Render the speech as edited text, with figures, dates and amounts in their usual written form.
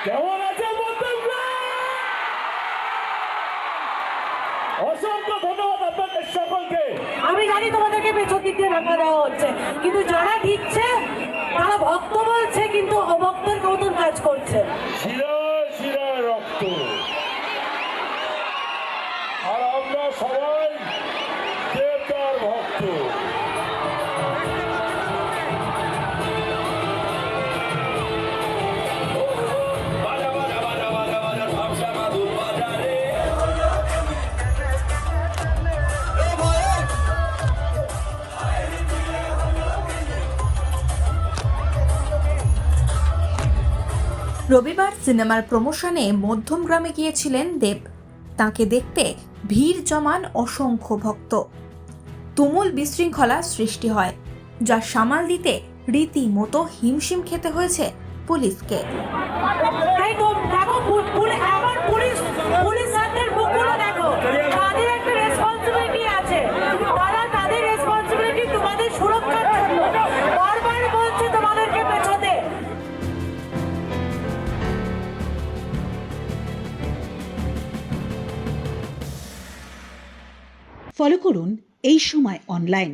কেমন আছেন বন্ধুরা? অসংখ্য ধন্যবাদ আপনাদের সকলকে। আমি জানি তোমাদেরকে পেছন দিক দিয়ে ধাক্কা দেওয়া হচ্ছে, কিন্তু যারা দিচ্ছে তারা ভক্ত বলছে কিন্তু অভক্তের মতন কাজ করছে। শিরায় শিরায় রক্ত, আর আমরা সবাই দেবতার ভক্ত। রবিবার সিনেমার প্রমোশনে মধ্যমগ্রামে গিয়েছিলেন দেব। তাকে দেখতে ভিড় জমান অসংখ্য ভক্ত। তুমুল বিশৃঙ্খলা সৃষ্টি হয়, যা সামাল দিতে রীতিমতো হিমশিম খেতে হয়েছে পুলিশকে। তাই তো দেখো, আবার পুলিশদের মুখগুলো দেখো, তাদের একটা রেসপন্সিবিলিটি আছে। তারা তাদের রেসপন্সিবিলিটি তোমাদের সুরক্ষার জন্য বারবার বলছে তোমাদেরকে পেছনে। ফলো করুন এই সময় অনলাইন।